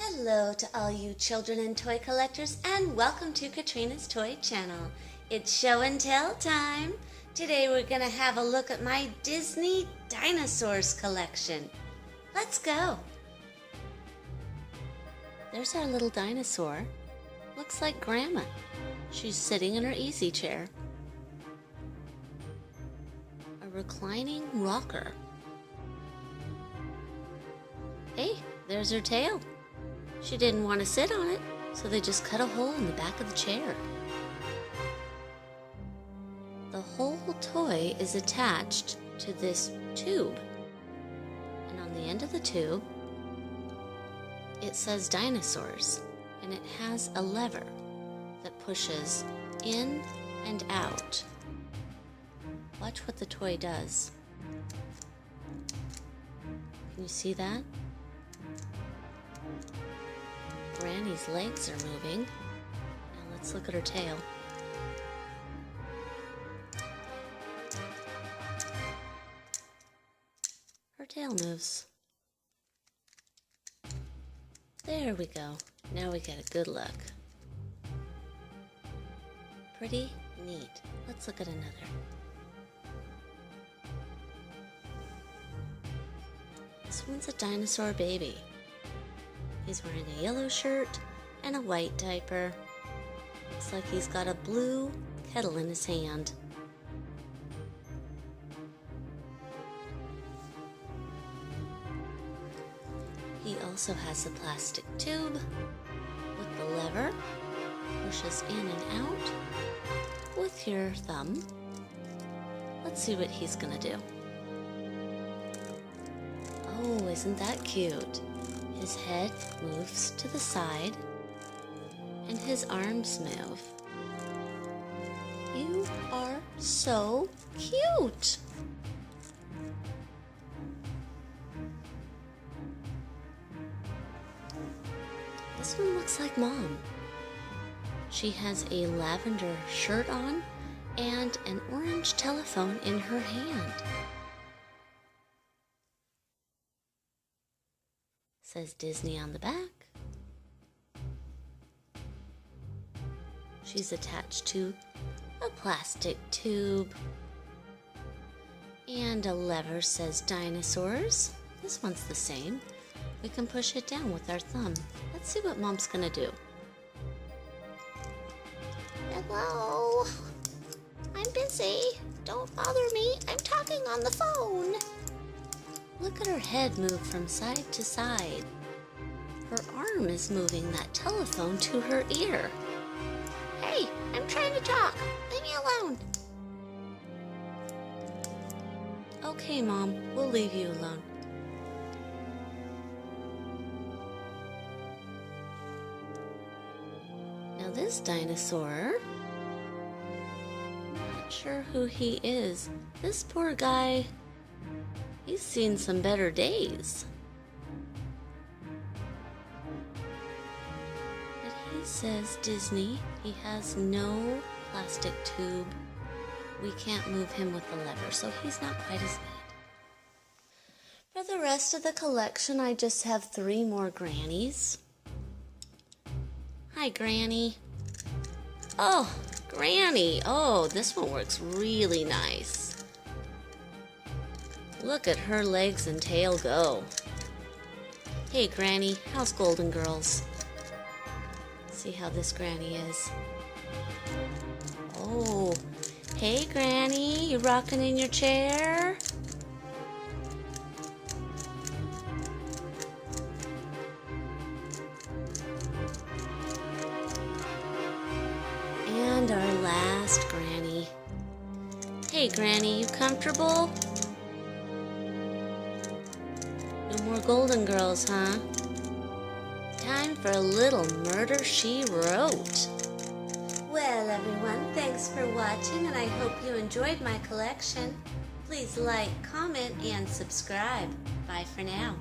Hello to all you children and toy collectors, and welcome to Katrina's Toy Channel. It's show and tell time. Today we're going to have a look at my Disney Dinosaurs collection. Let's go. There's our little dinosaur. Looks like Grandma. She's sitting in her easy chair. A reclining rocker. Hey, there's her tail. She didn't want to sit on it, so they just cut a hole in the back of the chair. The whole toy is attached to this tube. And on the end of the tube, it says dinosaurs, and it has a lever that pushes in and out. Watch what the toy does. Can you see that? Granny's legs are moving. Now let's look at her tail. Her tail moves. There we go. Now we get a good look. Pretty neat. Let's look at another. This one's a dinosaur baby. He's wearing a yellow shirt and a white diaper. Looks like he's got a blue kettle in his hand. He also has a plastic tube with the lever, pushes in and out with your thumb. Let's see what he's gonna do. Oh, isn't that cute? His head moves to the side, and his arms move. You are so cute! This one looks like Mom. She has a lavender shirt on and an orange telephone in her hand. Says Disney on the back. She's attached to a plastic tube. And a lever says dinosaurs. This one's the same. We can push it down with our thumb. Let's see what Mom's gonna do. Hello? I'm busy. Don't bother me. I'm talking on the phone. Look at her head move from side to side. Her arm is moving that telephone to her ear. Hey, I'm trying to talk. Leave me alone. Okay, Mom, we'll leave you alone. Now this dinosaur, I'm not sure who he is. This poor guy, he's seen some better days. But he says Disney, he has no plastic tube. We can't move him with the lever, so he's not quite as neat. For the rest of the collection, I just have 3 more grannies. Hi, Granny. Oh, Granny. Oh, this one works really nice. Look at her legs and tail go. Hey, Granny, how's Golden Girls? See how this Granny is. Oh, hey, Granny, you rocking in your chair? And our last Granny. Hey, Granny, you comfortable? No more Golden Girls, huh? Time for a little Murder, She Wrote. Well, everyone, thanks for watching, and I hope you enjoyed my collection. Please like, comment, and subscribe. Bye for now.